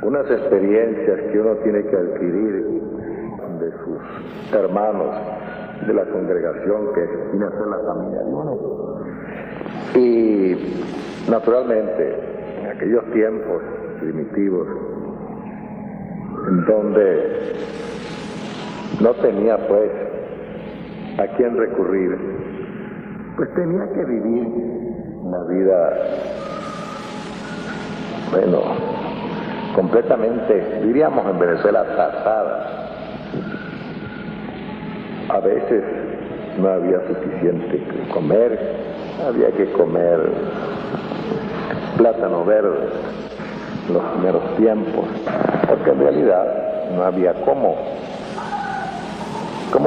unas experiencias que uno tiene que adquirir de sus hermanos, de la congregación que viene a ser la familia de uno. Y naturalmente, en aquellos tiempos primitivos, en donde no tenía pues a quién recurrir, pues tenía que vivir una vida, bueno, completamente, diríamos en Venezuela, tasada. A veces no había suficiente que comer, había que comer plátano verde en los primeros tiempos, porque en realidad no había cómo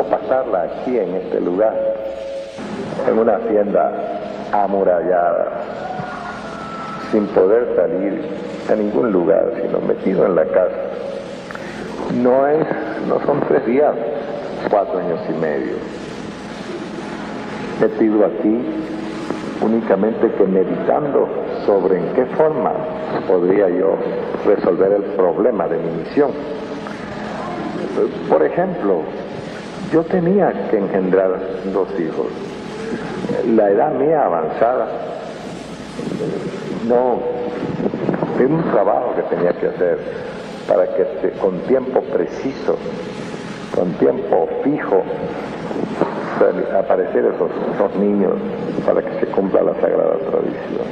pasarla aquí en este lugar, en una hacienda amurallada, sin poder salir a ningún lugar, sino metido en la casa. No son 3 días, 4 años y medio. Metido aquí únicamente que meditando sobre en qué forma podría yo resolver el problema de mi misión. Por ejemplo, yo tenía que engendrar 2 hijos. La edad mía avanzada, no, era un trabajo que tenía que hacer para que con tiempo preciso, con tiempo fijo, aparecer esos niños para que se cumpla la sagrada tradición.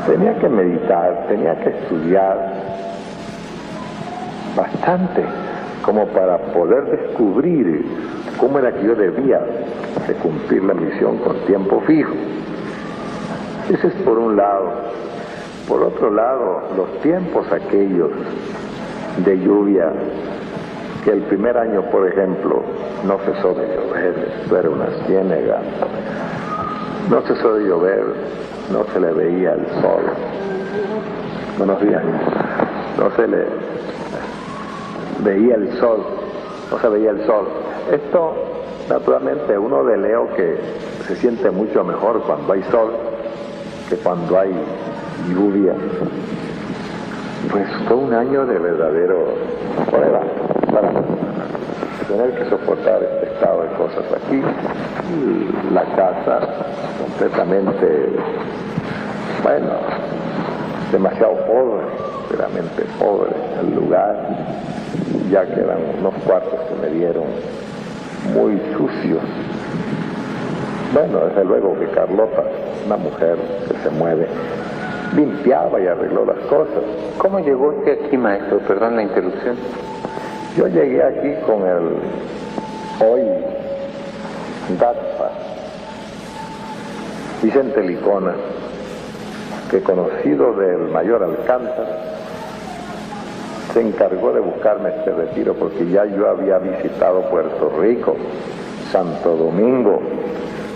Tenía que meditar, tenía que estudiar bastante como para poder descubrir cómo era que yo debía de cumplir la misión con tiempo fijo. Ese es por un lado. Por otro lado, los tiempos aquellos de lluvia, que el primer año, por ejemplo, no cesó de llover, esto era una ciénaga, no cesó de llover, no se le veía el sol. Buenos días. No se le veía el sol, no se veía el sol. Esto, naturalmente, uno de Leo que se siente mucho mejor cuando hay sol que cuando hay lluvia. Pues fue un año de verdadero prueba para tener que soportar este estado de cosas aquí. Y la casa completamente, bueno, demasiado pobre, verdaderamente pobre. El lugar, ya que eran unos cuartos que me dieron muy sucios. Bueno, desde luego que Carlota, una mujer que se mueve, limpiaba y arregló las cosas. ¿Cómo llegó usted aquí, maestro? Perdón la interrupción. Yo llegué aquí con el hoy DATPA, Vicente Licona, que conocido del mayor Alcántara, se encargó de buscarme este retiro porque ya yo había visitado Puerto Rico, Santo Domingo,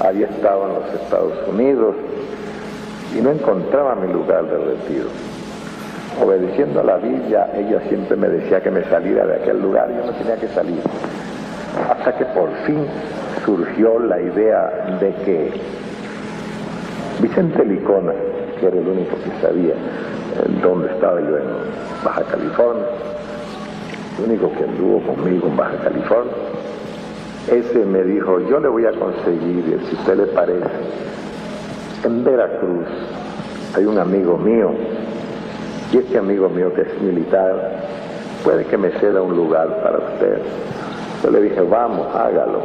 había estado en los Estados Unidos y no encontraba mi lugar de retiro. Obedeciendo a la Biblia, ella siempre me decía que me saliera de aquel lugar, yo no tenía que salir. Hasta que por fin surgió la idea de que Vicente Licona, que era el único que sabía dónde estaba yo en Baja California, el único que anduvo conmigo en Baja California, ese me dijo, yo le voy a conseguir, si a usted le parece, en Veracruz hay un amigo mío, y este amigo mío que es militar, puede que me ceda un lugar para usted. Yo le dije, vamos, hágalo,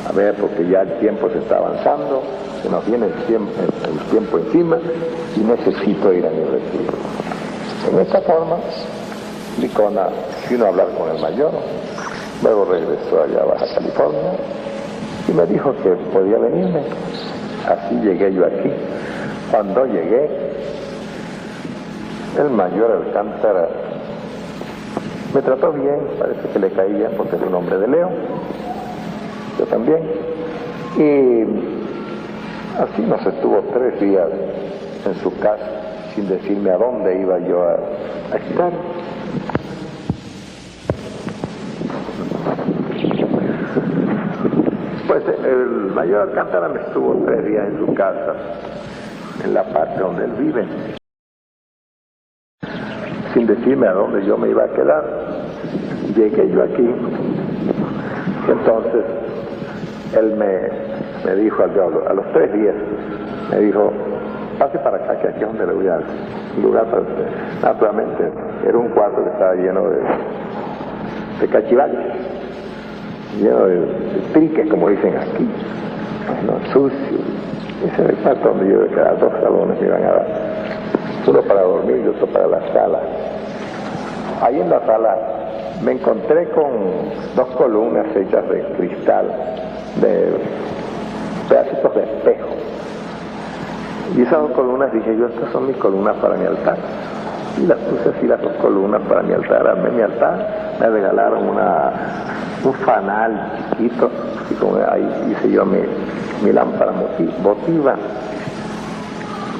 a ver, porque ya el tiempo se está avanzando, se nos viene el tiempo encima y necesito ir a mi retiro. En esta forma, Licona vino a hablar con el mayor, luego regresó allá a Baja California y me dijo que podía venirme. Así llegué yo aquí. Cuando llegué, el mayor Alcántara me trató bien, parece que le caía porque es un hombre de Leo, yo también, y así nos estuvo 3 días en su casa sin decirme a dónde iba yo a estar. Pues el mayor Alcántara me estuvo 3 días en su casa, en la parte donde él vive. sin decirme a dónde yo me iba a quedar. Llegué yo aquí, y entonces él me dijo a los 3 días, me dijo, pase para acá, que aquí es donde le voy a dar lugar para usted. Naturalmente, era un cuarto que estaba lleno de cachivaches, lleno de triques, como dicen aquí, no, sucio. Ese era el cuarto donde yo iba a quedar, 2 salones me iban a dar, uno para dormir y otro para la sala. Ahí en la sala me encontré con 2 columnas hechas de cristal, de pedacitos de espejo. Y esas 2 columnas dije yo, estas son mis columnas para mi altar. Y las puse así, las 2 columnas para mi altar. Armé mi altar, me regalaron un fanal chiquito, así como ahí hice yo mi lámpara votiva.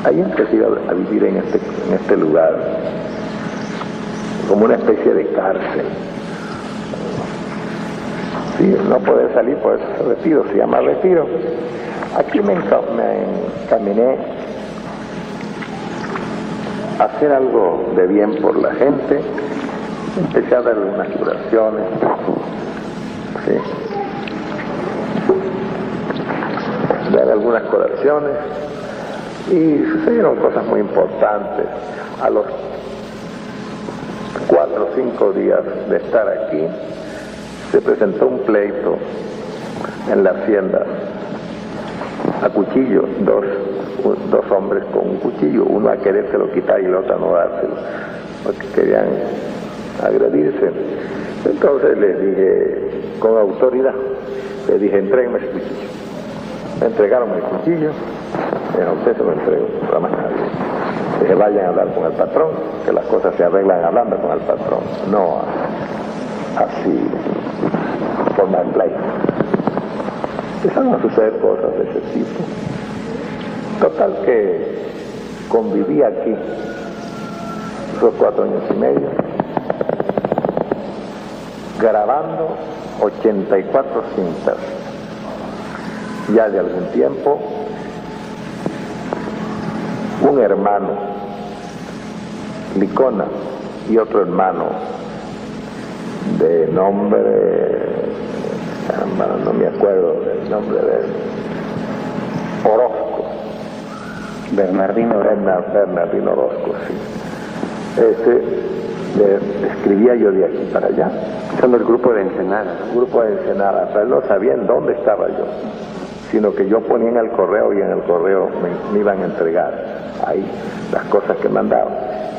Ahí empecé a vivir en este lugar, como una especie de cárcel. Sí, no poder salir, por eso retiro, se llama retiro. Aquí me encaminé a hacer algo de bien por la gente. Empecé a darle unas curaciones, ¿sí? Dar algunas curaciones, y sucedieron cosas muy importantes. A los 4 o 5 días de estar aquí, se presentó un pleito en la hacienda a cuchillo, dos hombres con un cuchillo, uno a querérselo quitar y el otro a no dárselo, porque querían agredirse. Entonces les dije, con autoridad, les dije, entréguenme ese cuchillo. Me entregaron el cuchillo, a usted se lo entrego, para más nadie. Dije, vayan a hablar con el patrón, que las cosas se arreglan hablando con el patrón, no así, por mal play. Empezaron a suceder cosas de ese tipo. Total que conviví aquí esos 4 años y medio, grabando 84 cintas. Ya de algún tiempo, un hermano, Licona, y otro hermano de nombre, no me acuerdo del nombre de él, Orozco. Bernardino Orozco, sí. Ese le escribía yo de aquí para allá. Son del grupo de Ensenada. Grupo de Ensenada, pero él no sabía en dónde estaba yo, sino que yo ponía en el correo y en el correo me iban a entregar ahí las cosas que mandaba.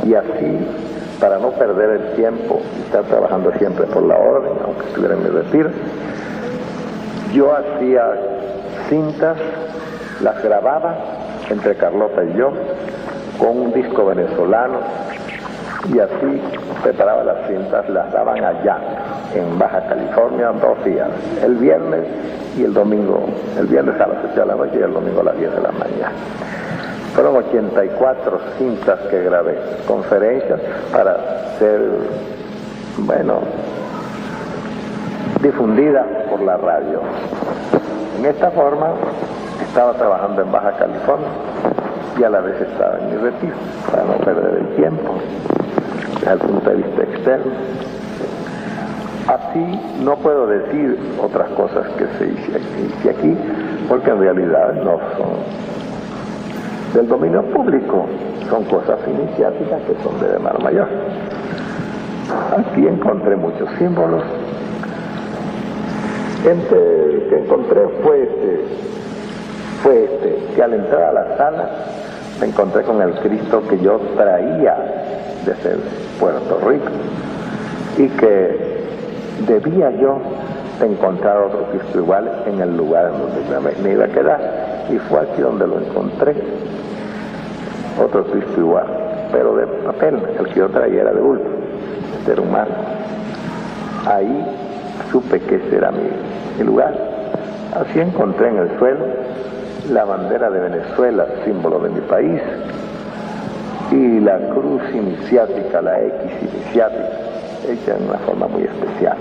Y así, para no perder el tiempo y estar trabajando siempre por la orden, aunque estuviera en mi retiro, yo hacía cintas, las grababa entre Carlota y yo con un disco venezolano, y así preparaba las cintas, las daban allá en Baja California 2 días, el viernes y el domingo, el viernes a las 8 de la noche y el domingo a las 10 de la mañana. Fueron 84 cintas que grabé, conferencias para ser, bueno, difundida por la radio. En esta forma estaba trabajando en Baja California y a la vez estaba en mi retiro, para no perder el tiempo desde el punto de vista externo. Así no puedo decir otras cosas que se hice aquí, porque en realidad no son del dominio público, son cosas iniciáticas que son de mano mayor. Aquí encontré muchos símbolos. El que encontré fue que al entrar a la sala me encontré con el Cristo que yo traía desde Puerto Rico, y que debía yo encontrar otro Cristo igual en el lugar en donde me iba a quedar, y fue aquí donde lo encontré, otro Cristo igual, pero de papel. El que yo traía era de bulto, este era humano. Ahí supe que ese era mi lugar. Así encontré en el suelo la bandera de Venezuela, símbolo de mi país, y la cruz iniciática, la X iniciática, hecha en una forma muy especial,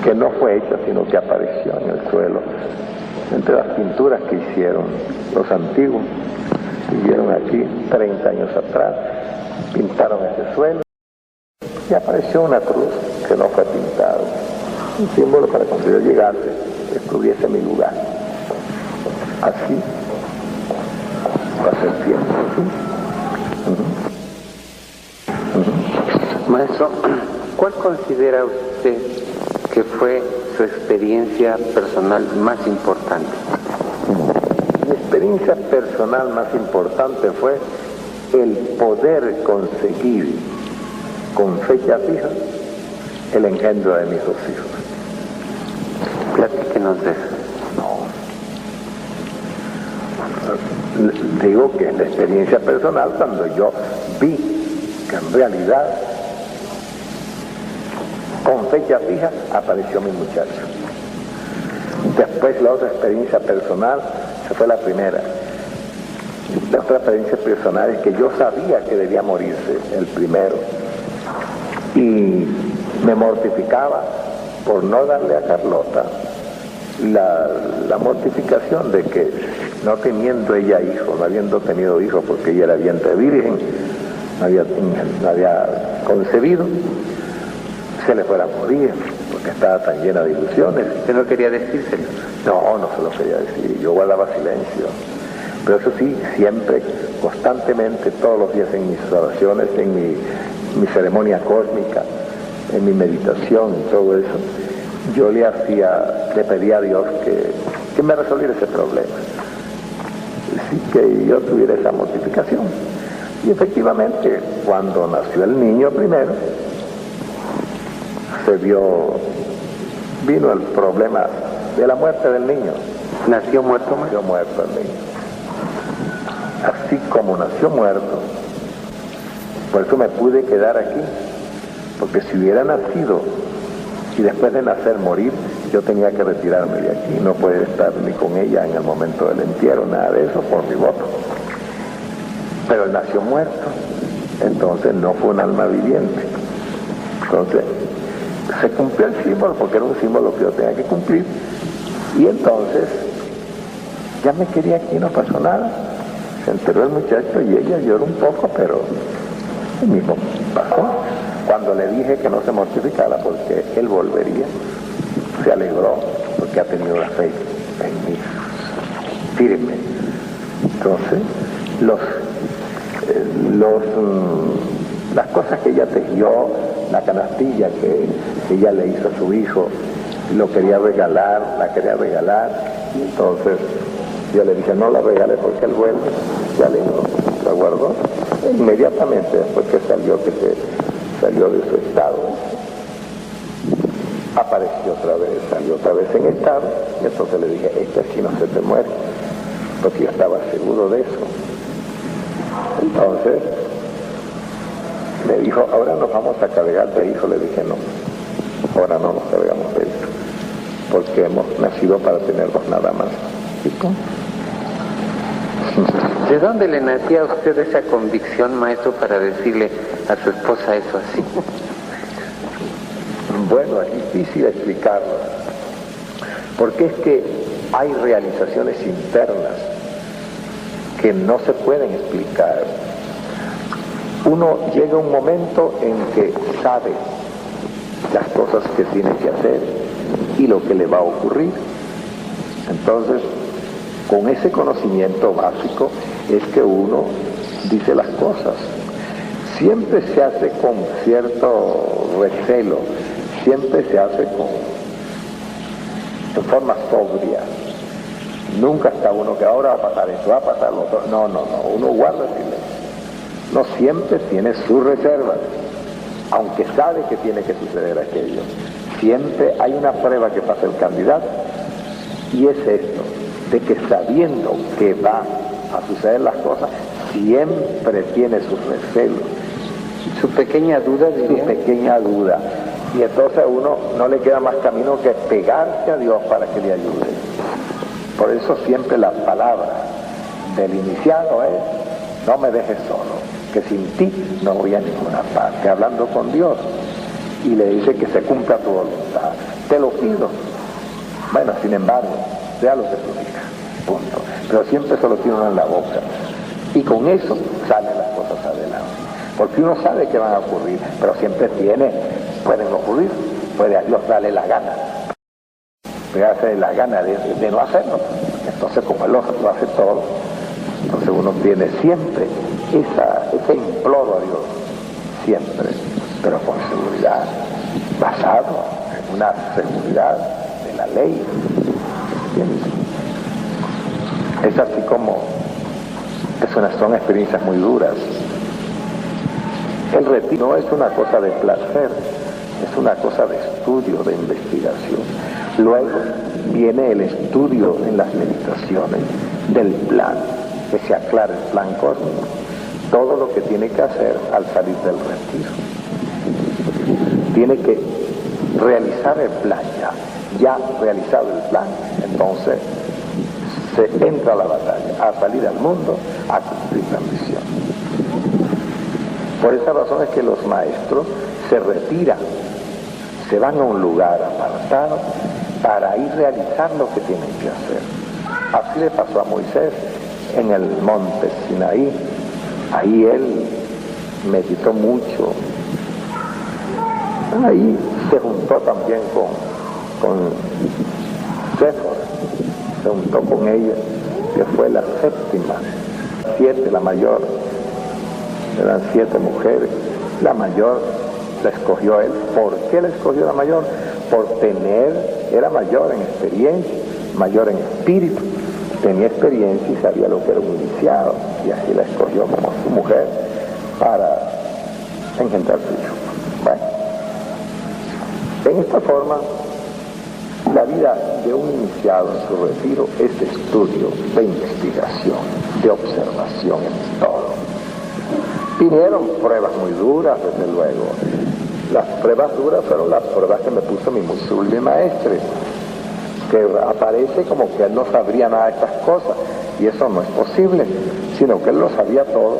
que no fue hecha, sino que apareció en el suelo, entre las pinturas que hicieron los antiguos. Vivieron aquí 30 años atrás, pintaron ese suelo. y apareció una cruz que no fue pintada, un símbolo para cuando yo llegase, estuviese mi lugar. Así pasó el tiempo. Maestro, ¿cuál considera usted que fue su experiencia personal más importante? Mi experiencia personal más importante fue el poder conseguir con fecha fija el engendro de mis dos hijos. Platíquenos de eso. No. Digo que es la experiencia personal cuando yo vi que en realidad con fecha fija apareció mi muchacho. Después la otra experiencia personal, esa fue la primera. La otra experiencia personal es que yo sabía que debía morirse el primero y me mortificaba por no darle a Carlota la mortificación de que no teniendo ella hijos, no habiendo tenido hijos porque ella era vientre virgen, no había concebido, se le fuera a morir porque estaba tan llena de ilusiones. ¿Usted no quería decírselo? No se lo quería decir, yo guardaba silencio. Pero eso sí, siempre, constantemente, todos los días en mis oraciones, en mi ceremonia cósmica, en mi meditación y todo eso, yo le pedía a Dios que me resolviera ese problema. Así que yo tuviera esa mortificación. Y efectivamente, cuando nació el niño primero, vino el problema de la muerte del niño. ¿Nació muerto? Nació muerto el niño. Así como nació muerto, por eso me pude quedar aquí, porque si hubiera nacido y después de nacer morir, yo tenía que retirarme de aquí, no puede estar ni con ella en el momento del entierro, nada de eso por mi voto. Pero él nació muerto, entonces no fue un alma viviente. Entonces se cumplió el símbolo porque era un símbolo que yo tenía que cumplir, y entonces ya me quería aquí, no pasó nada. Se enteró el muchacho y ella lloró un poco, pero el mismo pasó. Cuando le dije que no se mortificara porque él volvería, se alegró porque ha tenido la fe en mí firme. Entonces, las cosas que ella tejió, la canastilla que ella le hizo a su hijo, la quería regalar, y entonces yo le dije, no la regale porque él vuelve, ya la guardó. E inmediatamente después que salió de su estado, salió otra vez en estado, y entonces le dije, aquí no se te muere, porque yo estaba seguro de eso. Entonces me dijo, ahora nos vamos a cargar de hijo. Le dije, no, ahora no nos cargamos de hijo, porque hemos nacido para tenerlos nada más. ¿De dónde le nacía a usted esa convicción, maestro, para decirle a su esposa eso así? Bueno, es difícil explicarlo, porque es que hay realizaciones internas que no se pueden explicar. Uno llega a un momento en que sabe las cosas que tiene que hacer y lo que le va a ocurrir. Entonces, con ese conocimiento básico es que uno dice las cosas. Siempre se hace con cierto recelo, siempre se hace de forma sobria. Nunca está uno que ahora va a pasar esto, va a pasar lo otro. No, uno guarda silencio. No siempre tiene sus reservas, aunque sabe que tiene que suceder aquello. Siempre hay una prueba que pasa el candidato, y es esto, de que sabiendo que va a suceder las cosas, siempre tiene sus recelos. Su pequeña duda, diría. Su pequeña duda. Y entonces a uno no le queda más camino que pegarse a Dios para que le ayude. Por eso siempre la palabra del iniciado es, no me dejes solo, que sin ti no voy a ninguna parte. Hablando con Dios, y le dice que se cumpla tu voluntad. Te lo pido. Bueno, sin embargo, sea lo que tú digas, punto. Pero siempre se lo tiene uno en la boca, y con eso salen las cosas adelante. porque uno sabe que van a ocurrir, pero siempre pueden ocurrir, puede a Dios darle la gana, puede darle la gana de no hacerlo. Entonces, como Él lo hace todo, entonces uno tiene siempre ese imploro a Dios, siempre, pero con seguridad, basado en una seguridad de la ley. ¿Entiendes? Es así como son experiencias muy duras. El retiro no es una cosa de placer, es una cosa de estudio, de investigación. Luego viene el estudio en las meditaciones del plan, que se aclara el plan cósmico, todo lo que tiene que hacer al salir del retiro. Tiene que realizar el plan ya realizado el plan, entonces se entra a la batalla, a salir al mundo, a cumplir la misión. Por esa razón es que los maestros se retiran, se van a un lugar apartado para ir realizar lo que tienen que hacer. Así le pasó a Moisés en el monte Sinaí. Ahí él meditó mucho. Ahí se juntó también con Séfora, se juntó con ella, que fue la séptima, 7, la mayor. Eran 7 mujeres. La mayor la escogió él. ¿Por qué la escogió la mayor? Era mayor en experiencia, mayor en espíritu, tenía experiencia y sabía lo que era un iniciado, y así la escogió como su mujer para engendrar su hijo. Bueno, en esta forma, la vida de un iniciado en su retiro es de estudio, de investigación, de observación en todo. Vinieron pruebas muy duras, desde luego. Las pruebas duras fueron las pruebas que me puso mi muy sublime maestre, que aparece como que él no sabría nada de estas cosas, y eso no es posible, sino que él lo sabía todo,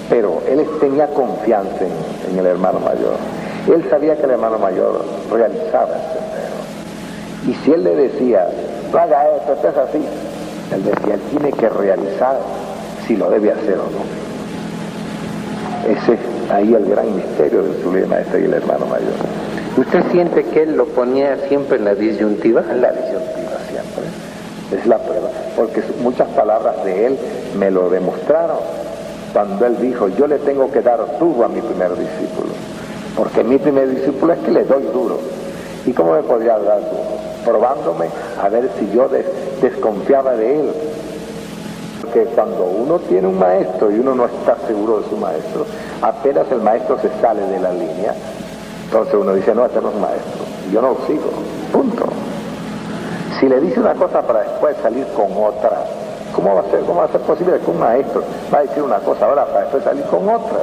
pero él tenía confianza en el hermano mayor. Él sabía que el hermano mayor realizaba el sendero. Y si él le decía, no haga esto, esto es así, él decía, él tiene que realizar si lo debe hacer o no. Ese es ahí el gran misterio del sublime maestro y el hermano mayor. ¿Usted siente que él lo ponía siempre en la disyuntiva? En la disyuntiva siempre. Es la prueba. Porque muchas palabras de él me lo demostraron. Cuando él dijo, yo le tengo que dar duro a mi primer discípulo. Porque mi primer discípulo es que le doy duro. ¿Y cómo me podría dar duro? Probándome a ver si yo desconfiaba de él. Porque cuando uno tiene un maestro y uno no está seguro de su maestro, apenas el maestro se sale de la línea, entonces uno dice, no, este no es maestro, yo no lo sigo, punto. Si le dice una cosa para después salir con otra, ¿cómo va a ser posible que un maestro va a decir una cosa ahora para después salir con otra?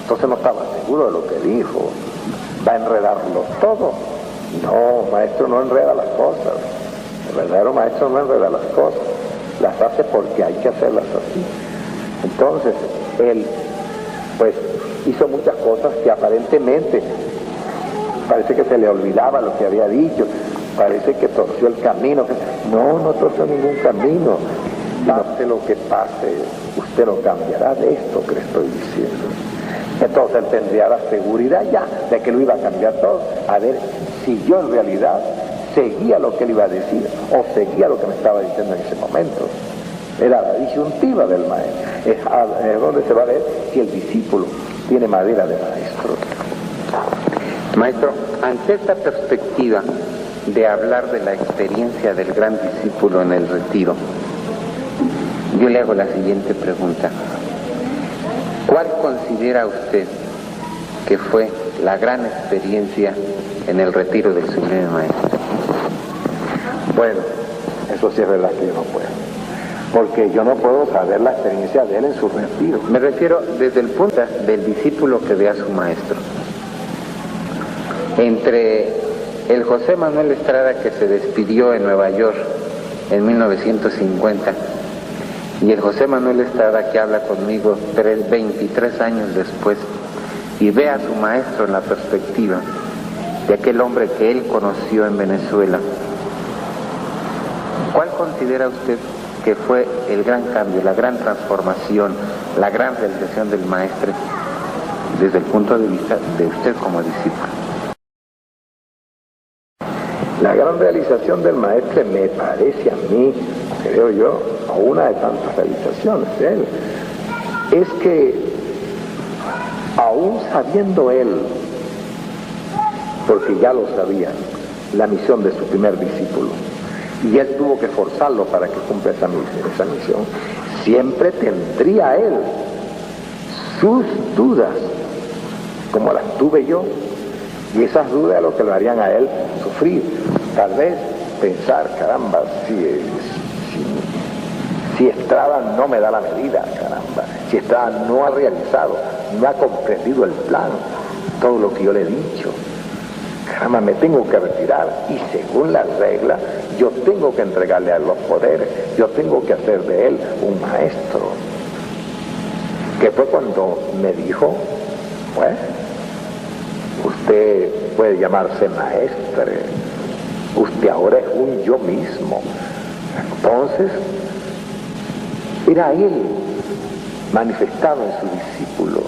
Entonces no estaba seguro de lo que dijo, va a enredarlo todo. No, maestro no enreda las cosas, el verdadero maestro no enreda las cosas, las hace porque hay que hacerlas así. Entonces, él, pues, hizo muchas cosas que aparentemente parece que se le olvidaba lo que había dicho, parece que torció el camino. No torció ningún camino. Pase lo que pase, usted no cambiará de esto que le estoy diciendo. Entonces él tendría la seguridad ya de que lo iba a cambiar todo. A ver si yo en realidad seguía lo que él iba a decir o seguía lo que me estaba diciendo en ese momento. Era la disyuntiva del maestro. Es donde se va a ver si el discípulo tiene madera de maestro. Maestro, ante esta perspectiva de hablar de la experiencia del gran discípulo en el retiro, yo le hago la siguiente pregunta. ¿Cuál considera usted que fue la gran experiencia en el retiro del sublime maestro? Bueno, eso sí es verdad que yo no puedo, porque yo no puedo saber la experiencia de él en su retiro. Me refiero desde el punto del discípulo que ve a su maestro. Entre el José Manuel Estrada que se despidió en Nueva York en 1950 y el José Manuel Estrada que habla conmigo 23 años después y ve a su maestro en la perspectiva de aquel hombre que él conoció en Venezuela, ¿cuál considera usted que fue el gran cambio, la gran transformación, la gran realización del maestro desde el punto de vista de usted como discípulo? La gran realización del maestro me parece a mí, creo yo, a una de tantas realizaciones de él, es que aún sabiendo él, porque ya lo sabía, la misión de su primer discípulo, y él tuvo que forzarlo para que cumpla esa misión, siempre tendría él sus dudas, como las tuve yo, y esas dudas es lo que lo harían a él sufrir. Tal vez pensar, caramba, si Estrada no me da la medida, caramba, si Estrada no ha realizado, no ha comprendido el plan, todo lo que yo le he dicho, caramba, me tengo que retirar, y según las reglas, yo tengo que entregarle a los poderes, yo tengo que hacer de él un maestro. Que fue cuando me dijo, pues, usted puede llamarse maestre, usted ahora es un yo mismo. Entonces, era él manifestado en su discípulo.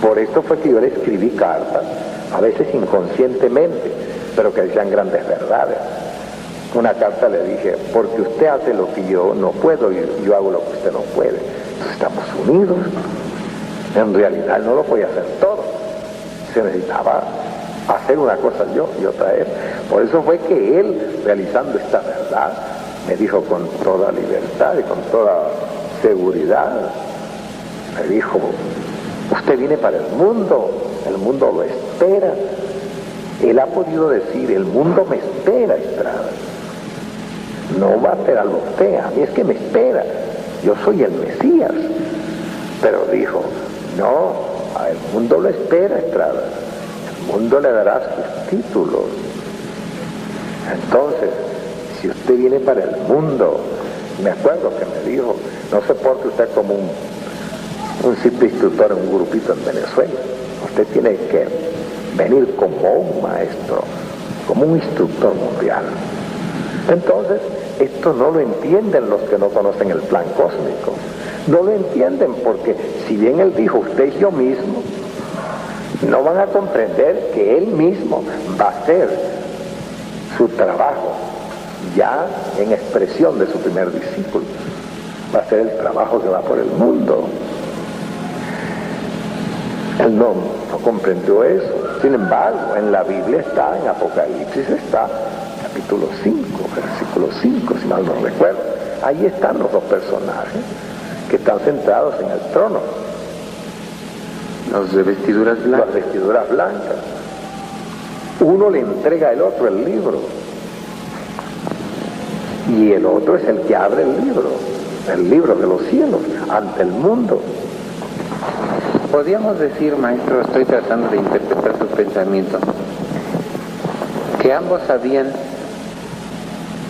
Por esto fue que yo le escribí cartas, a veces inconscientemente, pero que decían grandes verdades. Una carta le dije, porque usted hace lo que yo no puedo y yo hago lo que usted no puede. Entonces estamos unidos. En realidad no lo podía hacer todo. Se necesitaba hacer una cosa yo y otra él. Por eso fue que él, realizando esta verdad, me dijo con toda libertad y con toda seguridad, me dijo, usted viene para el mundo lo espera. Él ha podido decir, el mundo me espera, Estrada. No va a esperarlo usted, a mí es que me espera. Yo soy el Mesías. Pero dijo, no, el mundo lo espera, Estrada. El mundo le dará sus títulos. Entonces, si usted viene para el mundo, me acuerdo que me dijo, no se porte usted como un simple instructor en un grupito en Venezuela. Usted tiene que venir como un maestro, como un instructor mundial. Entonces, esto no lo entienden los que no conocen el plan cósmico. No lo entienden porque, si bien él dijo, usted es yo mismo, no van a comprender que él mismo va a hacer su trabajo ya en expresión de su primer discípulo. Va a ser el trabajo que va por el mundo. Él no comprendió eso. Sin embargo, en la Biblia está, en Apocalipsis está, capítulo 5, versículo 5, si mal no recuerdo. Ahí están los dos personajes que están sentados en el trono. Los de vestiduras blancas. Las vestiduras blancas. Uno le entrega al otro el libro. Y el otro es el que abre el libro de los cielos, ante el mundo. Podríamos decir, maestro, estoy tratando de interpretar su pensamiento, que ambos sabían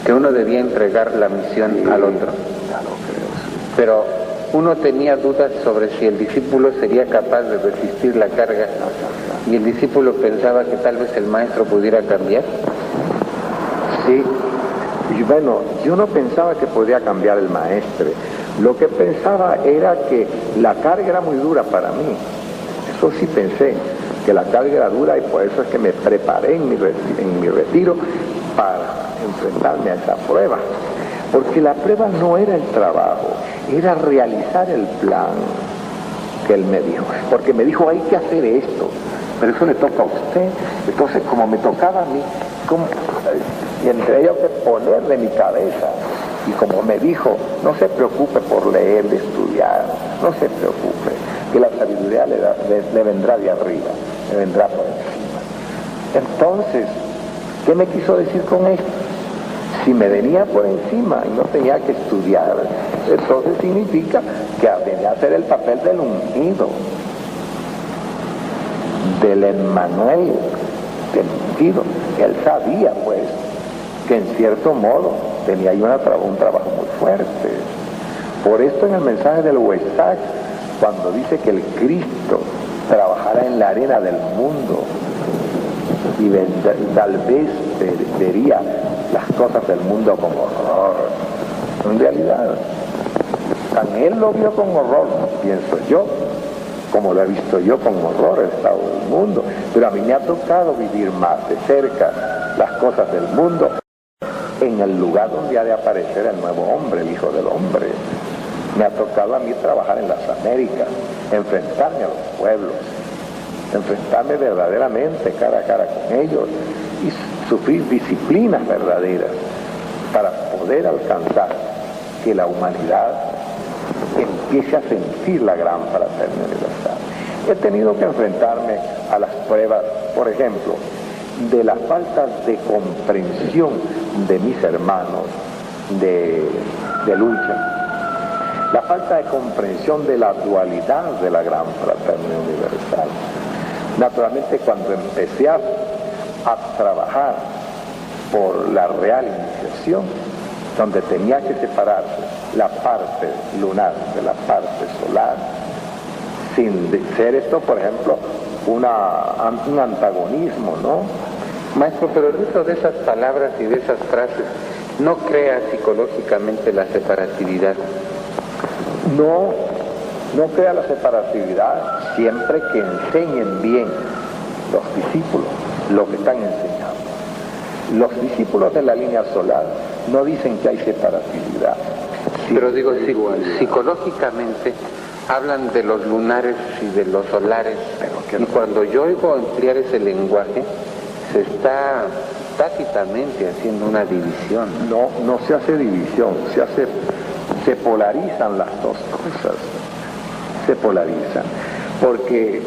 que uno debía entregar la misión al otro. Claro, creo, sí. Pero uno tenía dudas sobre si el discípulo sería capaz de resistir la carga, y el discípulo pensaba que tal vez el maestro pudiera cambiar. Sí, y bueno, yo no pensaba que podía cambiar el maestre. Lo que pensaba era que la carga era muy dura para mí. Eso sí pensé, que la carga era dura, y por eso es que me preparé en mi retiro para enfrentarme a esa prueba. Porque la prueba no era el trabajo, era realizar el plan que él me dijo. Porque me dijo, hay que hacer esto, pero eso le toca a usted. Entonces, como me tocaba a mí, y entre ellos que poner de mi cabeza. Y como me dijo, no se preocupe por leer, de estudiar, no se preocupe, que la sabiduría le vendrá de arriba, le vendrá por encima. Entonces, ¿qué me quiso decir con esto? Si me venía por encima y no tenía que estudiar, entonces significa que venía a hacer el papel del ungido, del Emmanuel, del ungido. Él sabía, pues, que en cierto modo tenía ahí un trabajo muy fuerte. Por esto en el mensaje del Huesac, cuando dice que el Cristo trabajará en la arena del mundo y tal vez vería las cosas del mundo con horror, en realidad, tan él lo vio con horror, pienso yo, como lo he visto yo con horror el estado del mundo, pero a mí me ha tocado vivir más de cerca las cosas del mundo en el lugar donde ha de aparecer el nuevo hombre, el Hijo del Hombre. Me ha tocado a mí trabajar en las Américas, enfrentarme a los pueblos, enfrentarme verdaderamente cara a cara con ellos y sufrir disciplinas verdaderas para poder alcanzar que la humanidad empiece a sentir la gran fraternidad universal. He tenido que enfrentarme a las pruebas, por ejemplo, de la falta de comprensión de mis hermanos de lucha, la falta de comprensión de la dualidad de la gran fraternidad universal. Naturalmente, cuando empecé a trabajar por la real iniciación, donde tenía que separarse la parte lunar de la parte solar, sin ser esto, por ejemplo, un antagonismo, ¿no? Maestro, pero el uso de esas palabras y de esas frases no crea psicológicamente la separatividad. No crea la separatividad siempre que enseñen bien los discípulos lo que están enseñando. Los discípulos de la línea solar no dicen que hay separatividad. Pero digo, psicológicamente hablan de los lunares y de los solares, y cuando yo oigo emplear ese lenguaje, se está tácitamente haciendo una división. No se hace división, se polarizan las dos cosas, se polarizan, porque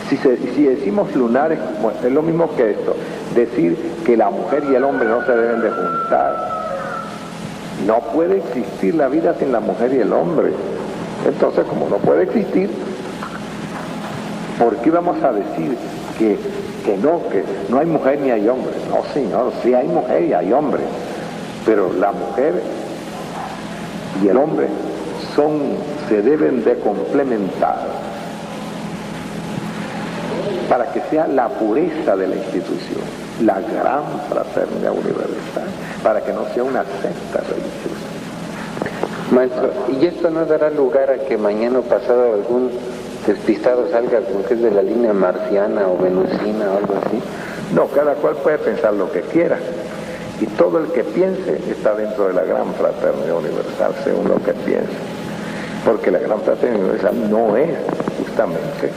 si decimos lunares, bueno, es lo mismo que esto, decir que la mujer y el hombre no se deben de juntar. No puede existir la vida sin la mujer y el hombre. Entonces, como no puede existir, ¿por qué vamos a decir que no hay mujer ni hay hombre? No, señor, sí hay mujer y hay hombre, pero la mujer y el hombre se deben de complementar para que sea la pureza de la institución, la gran fraternidad universal, para que no sea una secta religiosa. Maestro, ¿y esto no dará lugar a que mañana o pasado algún despistado salga con que es de la línea marciana o venusina o algo así? No, cada cual puede pensar lo que quiera, y todo el que piense está dentro de la gran fraternidad universal, según lo que piense, porque la gran fraternidad universal no es justamente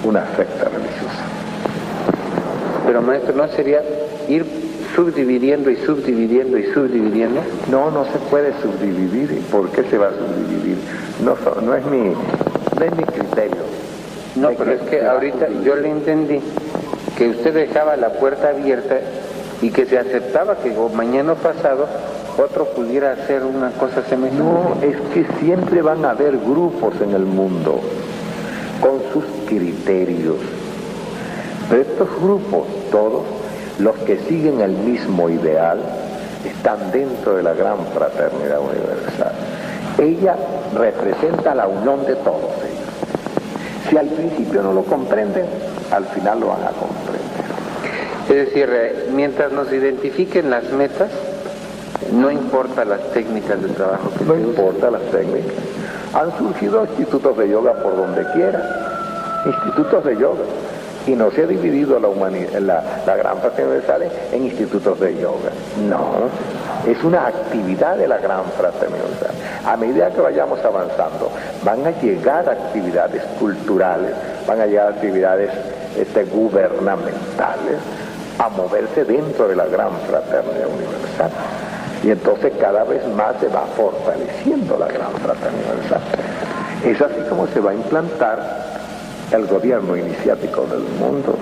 una secta religiosa. Pero maestro, ¿no sería ir subdividiendo y subdividiendo y subdividiendo? No se puede subdividir. ¿Y por qué se va a subdividir? No es mi criterio. No, pero es que ahorita yo le entendí que usted dejaba la puerta abierta y que se aceptaba que mañana pasado otro pudiera hacer una cosa semejante. No, es que siempre van a haber grupos en el mundo con sus criterios. Pero estos grupos, todos, los que siguen el mismo ideal, están dentro de la gran fraternidad universal. Ella representa la unión de todos ellos. Si al principio no lo comprenden, al final lo van a comprender. Es decir, mientras nos identifiquen las metas, no importa las técnicas de trabajo que no importa las técnicas. Han surgido institutos de yoga por donde quiera, institutos de yoga, y no se ha dividido la humanidad, la gran fraternidad universal en institutos de yoga. No, es una actividad de la gran fraternidad universal. A medida que vayamos avanzando, van a llegar actividades culturales, van a llegar actividades gubernamentales a moverse dentro de la gran fraternidad universal. Y entonces cada vez más se va fortaleciendo la gran fraternidad universal. Es así como se va a implantar el gobierno iniciático del mundo.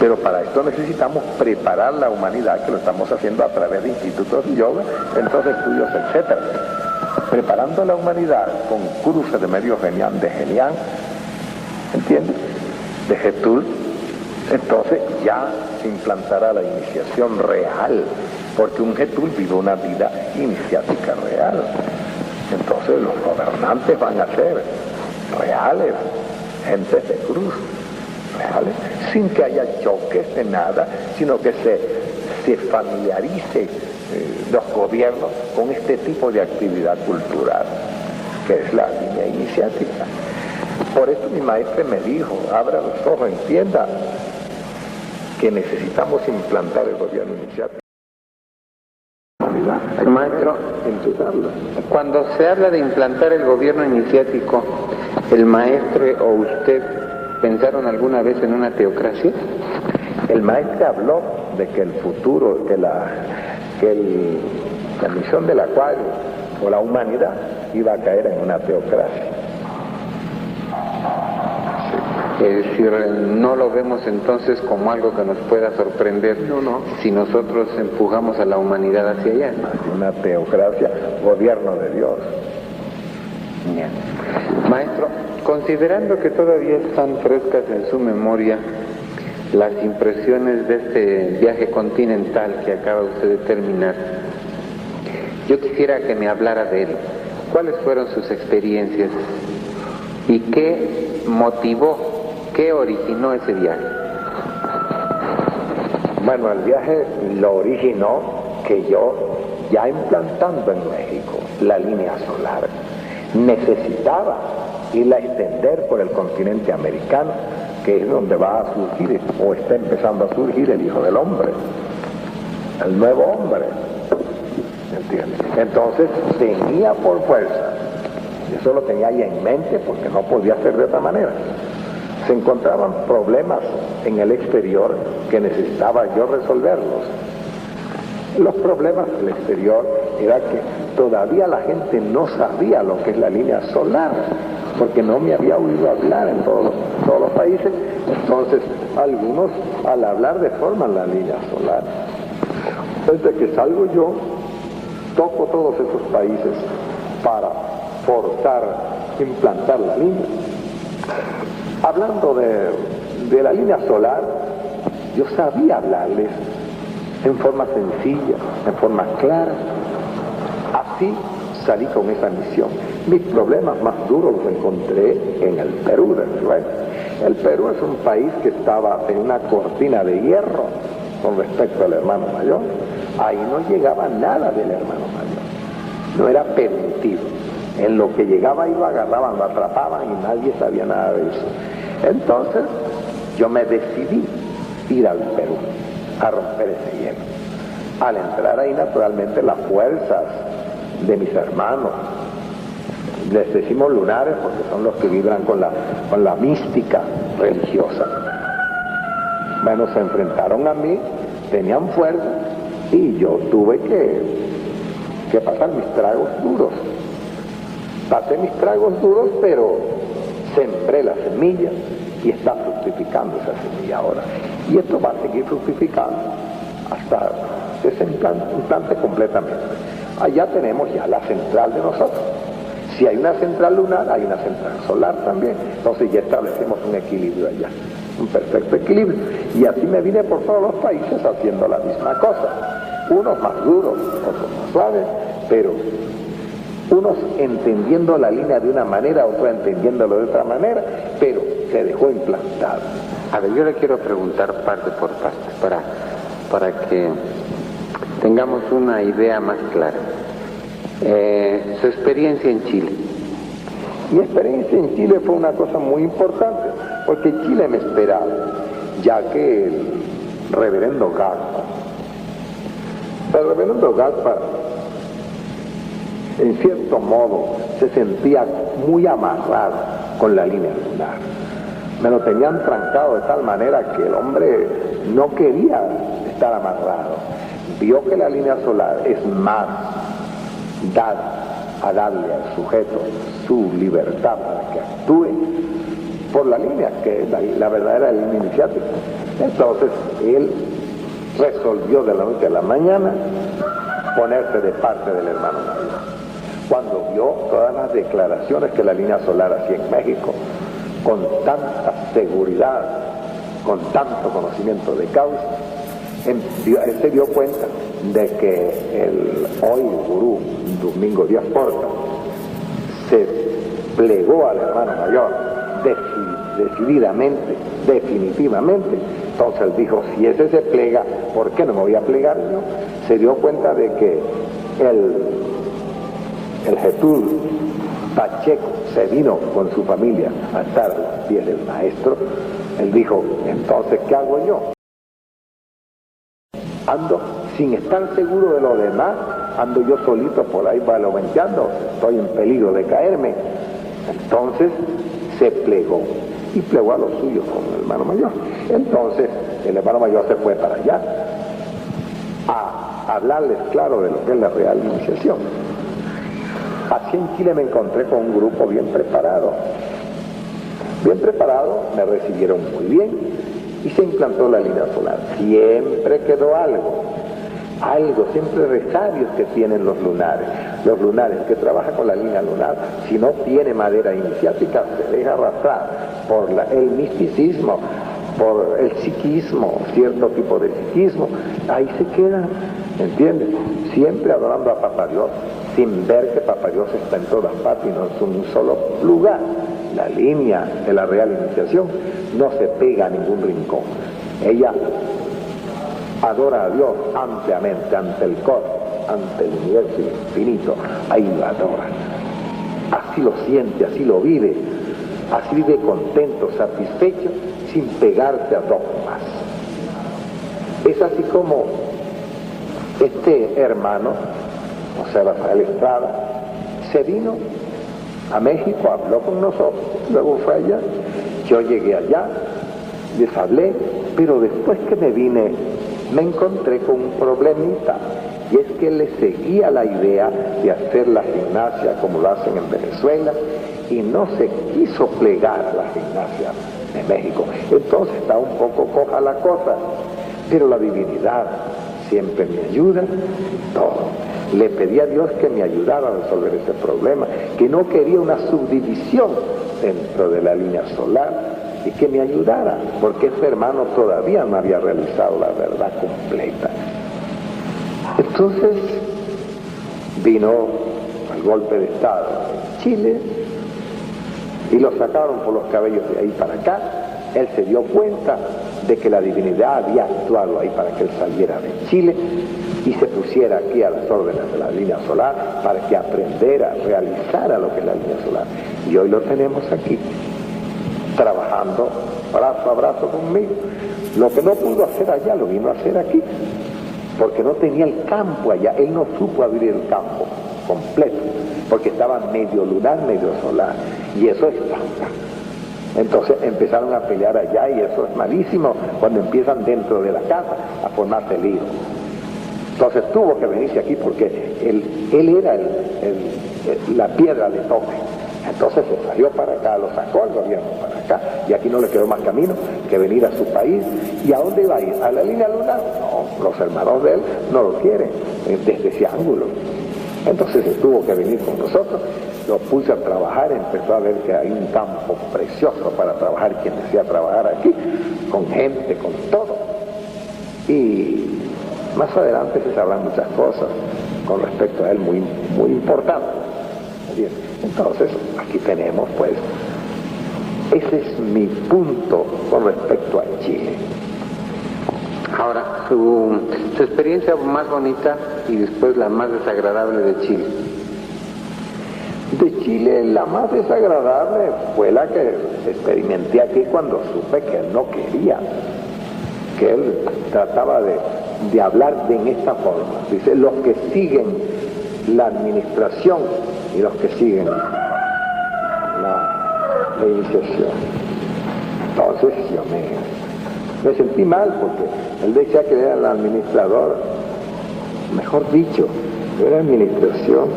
Pero para esto necesitamos preparar la humanidad, que lo estamos haciendo a través de institutos de yoga, centros de estudios, etc. Preparando la humanidad con cruces de medio genial, de Genián, ¿entiendes? De Getul. Entonces ya se implantará la iniciación real, porque un Getul vive una vida iniciática real. Entonces los gobernantes van a ser reales, gentes de cruz, reales, sin que haya choques de nada, sino que se familiarice los gobiernos con este tipo de actividad cultural, que es la línea iniciática. Por eso mi maestre me dijo, abra los ojos, entienda que necesitamos implantar el gobierno iniciático. Maestro, cuando se habla de implantar el gobierno iniciático, ¿el maestro o usted pensaron alguna vez en una teocracia? El maestro habló de que el futuro, la misión de la cual, o la humanidad, iba a caer en una teocracia. Es decir, no lo vemos entonces como algo que nos pueda sorprender si nosotros empujamos a la humanidad hacia allá. Una teocracia, gobierno de Dios. Bien. Maestro, considerando que todavía están frescas en su memoria las impresiones de este viaje continental que acaba usted de terminar, yo quisiera que me hablara de él. ¿Cuáles fueron sus experiencias y qué motivó, qué originó ese viaje? Bueno, el viaje lo originó que yo, ya implantando en México la línea solar, necesitaba irla a extender por el continente americano, que es donde va a surgir, o está empezando a surgir, el Hijo del Hombre, el nuevo hombre. ¿Entiendes? Entonces tenía por fuerza, eso lo tenía ahí en mente porque no podía ser de otra manera. Se encontraban problemas en el exterior que necesitaba yo resolverlos. Los problemas del exterior era que todavía la gente no sabía lo que es la línea solar, porque no me había oído hablar en todos los países. Entonces, algunos al hablar deforman la línea solar. Desde que salgo yo, toco todos esos países para forzar, implantar la línea. Hablando de la línea solar, yo sabía hablarles en forma sencilla, en forma clara. Así salí con esa misión. Mis problemas más duros los encontré en el Perú, desde luego. El Perú es un país que estaba en una cortina de hierro con respecto al hermano mayor. Ahí no llegaba nada del hermano mayor. No era permitido. En lo que llegaba ahí lo agarraban, lo atrapaban y nadie sabía nada de eso. Entonces yo me decidí ir al Perú a romper ese hielo. Al entrar ahí, naturalmente, las fuerzas de mis hermanos, les decimos lunares porque son los que vibran con la mística religiosa, bueno, se enfrentaron a mí, tenían fuerza y yo tuve que pasar mis tragos duros. Pasé mis tragos duros, pero sembré la semilla y está fructificando esa semilla ahora. Y esto va a seguir fructificando hasta que se implante completamente. Allá tenemos ya la central de nosotros. Si hay una central lunar, hay una central solar también. Entonces ya establecemos un equilibrio allá, un perfecto equilibrio. Y así me vine por todos los países haciendo la misma cosa. Unos más duros, otros más suaves, pero unos entendiendo la línea de una manera, otros entendiéndolo de otra manera, pero se dejó implantado. A ver, yo le quiero preguntar parte por parte, para que tengamos una idea más clara. Su experiencia en Chile. Mi experiencia en Chile fue una cosa muy importante, porque Chile me esperaba, ya que el reverendo Gaspar, en cierto modo, se sentía muy amarrado con la línea lunar. Me lo tenían trancado de tal manera que el hombre no quería estar amarrado. Vio que la línea solar es más a darle al sujeto su libertad para que actúe por la línea, que es la verdadera línea iniciática. Entonces, él resolvió de la noche a la mañana ponerse de parte del hermano mayor. Cuando vio todas las declaraciones que la línea solar hacía en México, con tanta seguridad, con tanto conocimiento de causa, él se dio cuenta de que el hoy gurú Domingo Díaz Porta se plegó al hermano mayor decididamente, definitivamente. Entonces él dijo, si ese se plega, ¿por qué no me voy a plegar yo? Se dio cuenta de que el Getúl Pacheco se vino con su familia a estar a los pies del maestro, él dijo, entonces, ¿qué hago yo? Ando sin estar seguro de lo demás, ando yo solito por ahí baloventeando, estoy en peligro de caerme. Entonces se plegó y plegó a los suyos con el hermano mayor. Entonces el hermano mayor se fue para allá a hablarles claro de lo que es la real iniciación. Así en Chile me encontré con un grupo bien preparado, me recibieron muy bien y se implantó la línea solar. Siempre quedó algo, siempre resabio que tienen los lunares que trabajan con la línea lunar, si no tiene madera iniciática se deja arrastrar por el misticismo, por el psiquismo, cierto tipo de psiquismo, ahí se quedan, ¿entiendes? Siempre adorando a Papá Dios, sin ver que Papá Dios está en todas partes y no es un solo lugar. La línea de la real iniciación no se pega a ningún rincón. Ella adora a Dios ampliamente, ante el cosmos, ante el universo infinito, ahí lo adora. Así lo siente, así lo vive, así vive contento, satisfecho, sin pegarse a dogmas. Es así como este hermano, José Rafael Estrada, se vino a México, habló con nosotros, luego fue allá, yo llegué allá, les hablé, pero después que me vine, me encontré con un problemita, y es que le seguía la idea de hacer la gimnasia como lo hacen en Venezuela, y no se quiso plegar a la gimnasia de México. Entonces está un poco coja la cosa, pero la divinidad siempre me ayuda en todo. Le pedí a Dios que me ayudara a resolver ese problema, que no quería una subdivisión dentro de la línea solar, y que me ayudara, porque ese hermano todavía no había realizado la verdad completa. Entonces vino el golpe de Estado en Chile y lo sacaron por los cabellos de ahí para acá. Él se dio cuenta de que la divinidad había actuado ahí para que él saliera de Chile y se pusiera aquí a las órdenes de la línea solar para que aprendiera, realizara lo que es la línea solar. Y hoy lo tenemos aquí, trabajando brazo a brazo conmigo. Lo que no pudo hacer allá lo vino a hacer aquí, porque no tenía el campo allá. Él no supo abrir el campo completo, porque estaba medio lunar, medio solar, y eso es trampa. Entonces empezaron a pelear allá, y eso es malísimo cuando empiezan dentro de la casa a formarse lío. Entonces tuvo que venirse aquí porque él era la piedra de toque. Entonces se salió para acá, lo sacó el gobierno para acá, y aquí no le quedó más camino que venir a su país. ¿Y a dónde iba a ir? ¿A la línea lunar? No, los hermanos de él no lo quieren desde ese ángulo. Entonces se tuvo que venir con nosotros, lo puse a trabajar, empezó a ver que hay un campo precioso para trabajar, quien desea trabajar aquí, con gente, con todo. Y más adelante se sabrán muchas cosas con respecto a él muy, muy importantes. Bien, entonces aquí tenemos pues, ese es mi punto con respecto a Chile. Ahora, su experiencia más bonita y después la más desagradable de Chile. De Chile, la más desagradable fue la que experimenté aquí cuando supe que él no quería, que él trataba de hablar en esta forma. Dice, los que siguen la administración y los que siguen la iniciación. Entonces yo me sentí mal porque él decía que era el administrador, mejor dicho, yo era administración,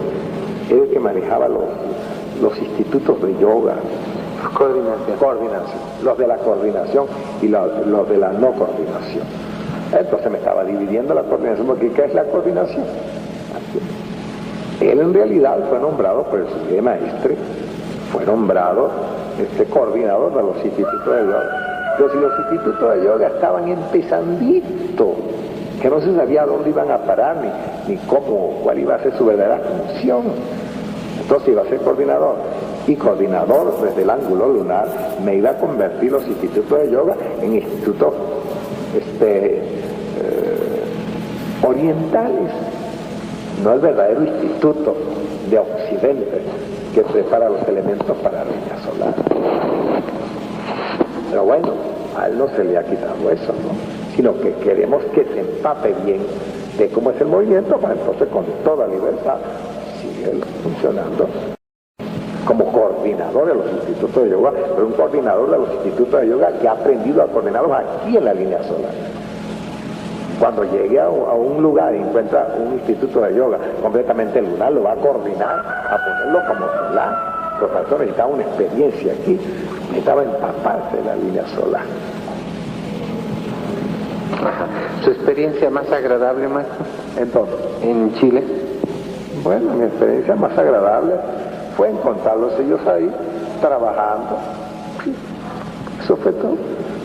era el que manejaba los institutos de yoga, coordinación, los de la coordinación y los de la no coordinación. Entonces me estaba dividiendo la coordinación, porque ¿qué es la coordinación? Él en realidad fue nombrado por el Supremo Maestre, fue nombrado coordinador de los institutos de yoga. Pero si los institutos de yoga estaban empezandito, que no se sabía dónde iban a parar, ni cómo, cuál iba a ser su verdadera función. Entonces iba a ser coordinador. Y coordinador desde el ángulo lunar me iba a convertir los institutos de yoga en institutos orientales, no el verdadero instituto de Occidente, que prepara los elementos para la línea solar. Pero bueno, a él no se le ha quitado eso, ¿no? Sino que queremos que se empape bien de cómo es el movimiento, para entonces con toda libertad sigue funcionando como coordinador de los institutos de yoga, pero un coordinador de los institutos de yoga que ha aprendido a coordinarlos aquí en la línea solar. Cuando llegue a un lugar y encuentra un instituto de yoga completamente lunar, lo va a coordinar, a ponerlo como solar. Pero para eso necesitaba una experiencia aquí, necesitaba empaparse de la línea solar. Ajá. ¿Su experiencia más agradable, maestro? Entonces, ¿En Chile? bueno, mi experiencia más agradable fue encontrarlos ellos ahí, trabajando. Sí, eso fue todo.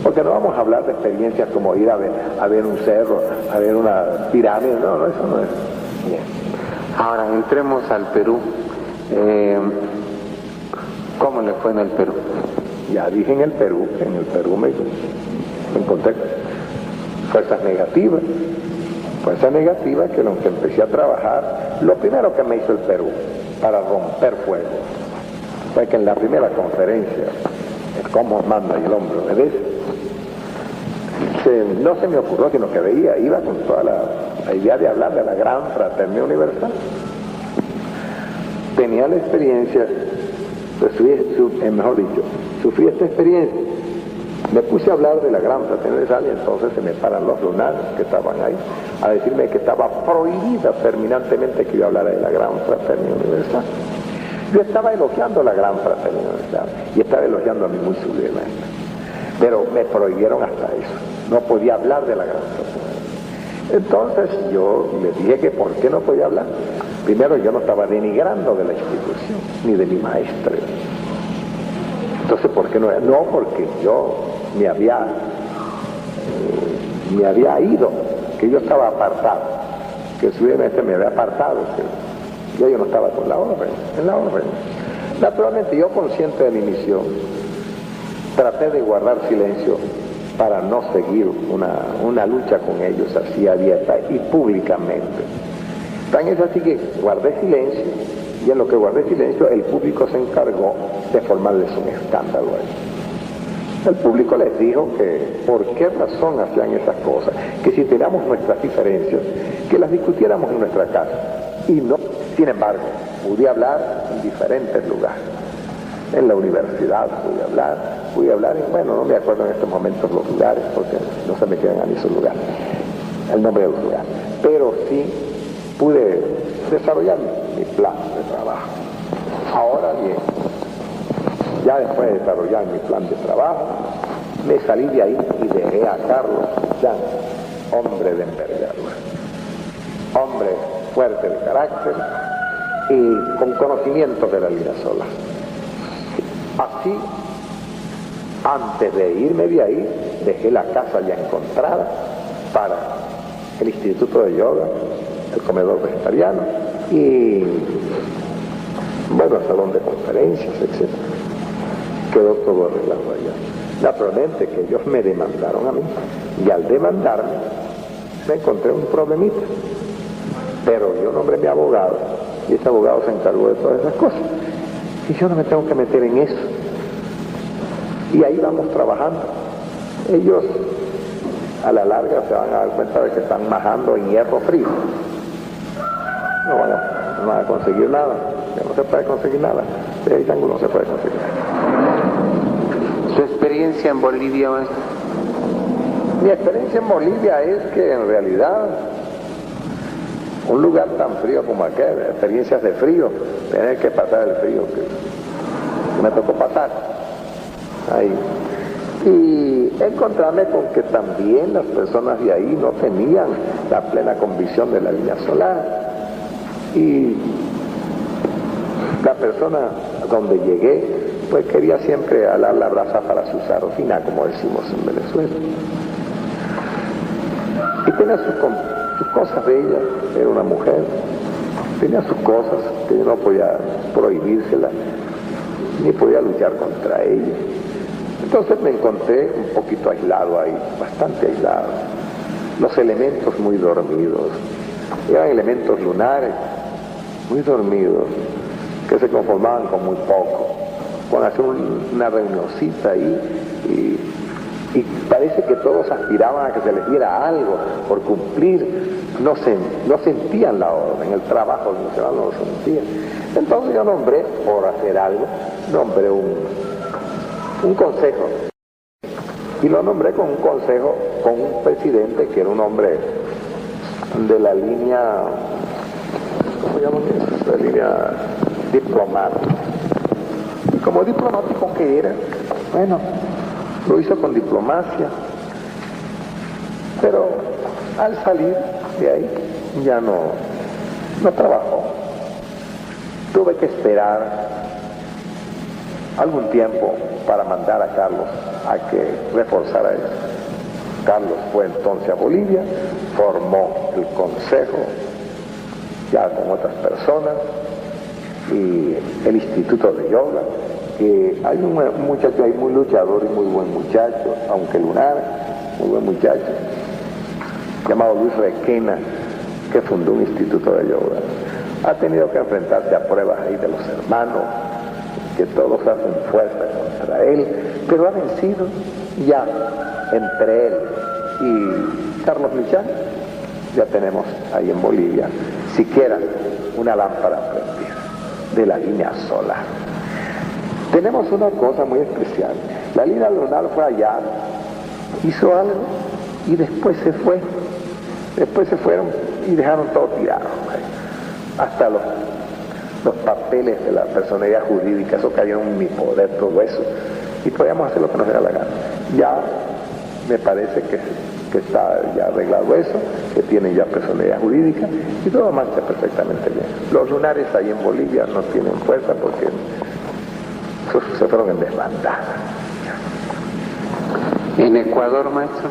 Porque no vamos a hablar de experiencias como ir a ver un cerro, a ver una pirámide, no, eso no es. Bien. Ahora, entremos al Perú. ¿Cómo le fue en el Perú? Ya dije en el Perú me encontré fuerzas negativas que lo que empecé a trabajar, lo primero que me hizo el Perú para romper fuego fue que en la primera conferencia, el cómo manda y el hombre obedece, no se me ocurrió, sino que iba con toda la idea de hablar de la gran fraternidad universal. Tenía la experiencia, mejor dicho, sufrí esta experiencia. Me puse a hablar de la gran fraternidad universal y entonces se me paran los lunares que estaban ahí a decirme que estaba prohibida terminantemente que yo hablara de la gran fraternidad universal. Yo estaba elogiando la gran fraternidad universal y estaba elogiando a mi muy sublime maestro. Pero me prohibieron hasta eso. No podía hablar de la gran fraternidad. Entonces yo les dije que por qué no podía hablar. Primero, yo no estaba denigrando de la institución, ni de mi maestro. Entonces, ¿por qué no? No, porque yo me había ido, que yo estaba apartado, que su maestro me había apartado, que yo no estaba con la orden, en la orden. Naturalmente, yo consciente de mi misión, traté de guardar silencio para no seguir una lucha con ellos así abierta y públicamente. Tan es así que guardé silencio, y en lo que guardé silencio el público se encargó de formarles un escándalo ahí. El público les dijo que por qué razón hacían esas cosas, que si teníamos nuestras diferencias, que las discutiéramos en nuestra casa. Y no, sin embargo, pude hablar en diferentes lugares. En la universidad pude hablar en, bueno, no me acuerdo en estos momentos los lugares, porque no se me quedan a mí esos lugares, el nombre de los lugares, pero sí pude desarrollar mi plan de trabajo. Ahora bien, ya después de desarrollar mi plan de trabajo, me salí de ahí y dejé a Carlos Chang, hombre de envergadura, hombre fuerte de carácter y con conocimiento de la línea solar. Así, antes de irme de ahí, dejé la casa ya encontrada para el Instituto de Yoga, el comedor vegetariano y, bueno, el salón de conferencias, etc. Quedó todo arreglado allá. Naturalmente que ellos me demandaron a mí y al demandarme me encontré un problemita. Pero yo nombré a mi abogado y ese abogado se encargó de todas esas cosas. Y yo no me tengo que meter en eso. Y ahí vamos trabajando. Ellos a la larga se van a dar cuenta de que están majando en hierro frío. No van a conseguir nada. Ya no se puede conseguir nada. De ahí no se puede conseguir nada. ¿Su experiencia en Bolivia, maestro? Mi experiencia en Bolivia es que en realidad un lugar tan frío como aquel, experiencias de frío, tener que pasar el frío que me tocó pasar ahí. Y encontrarme con que también las personas de ahí no tenían la plena convicción de la línea solar. Y la persona donde llegué, pues quería siempre alar la brasa para su zarofina, como decimos en Venezuela. Y tenía sus cosas bellas, era una mujer, tenía sus cosas que yo no podía prohibírselas, ni podía luchar contra ella. Entonces me encontré un poquito aislado ahí, bastante aislado. Los elementos muy dormidos, eran elementos lunares, muy dormidos, que se conformaban con muy poco, con hacer una reunioncita ahí, y parece que todos aspiraban a que se les diera algo por cumplir. No sentían la orden, el trabajo nacional no lo sentían. Entonces yo nombré, por hacer algo, nombré un consejo. Y lo nombré con un consejo, con un presidente que era un hombre de la línea, ¿cómo llaman eso? De la línea diplomática. Y como diplomático que era, bueno, lo hizo con diplomacia, pero al salir de ahí ya no trabajó. Tuve que esperar algún tiempo para mandar a Carlos a que reforzara eso. Carlos fue entonces a Bolivia, formó el consejo ya con otras personas y el Instituto de Yoga, que hay un muchacho ahí muy luchador y muy buen muchacho, aunque lunar, muy buen muchacho, llamado Luis Requena, que fundó un Instituto de Yoga. Ha tenido que enfrentarse a pruebas ahí de los hermanos, que todos hacen fuerza contra él, pero ha vencido ya entre él y Carlos Millán. Ya tenemos ahí en Bolivia siquiera una lámpara prendida de la línea solar. Tenemos una cosa muy especial. La línea lunar fue allá, hizo algo y después se fue. Después se fueron y dejaron todo tirado. Hasta los papeles de la personalidad jurídica, eso cayó en mi poder, todo eso. Y podíamos hacer lo que nos diera la gana. Ya me parece que está ya arreglado eso, que tienen ya personalidad jurídica y todo marcha perfectamente bien. Los lunares ahí en Bolivia no tienen fuerza porque se fueron en desbandada. ¿En Ecuador, maestro?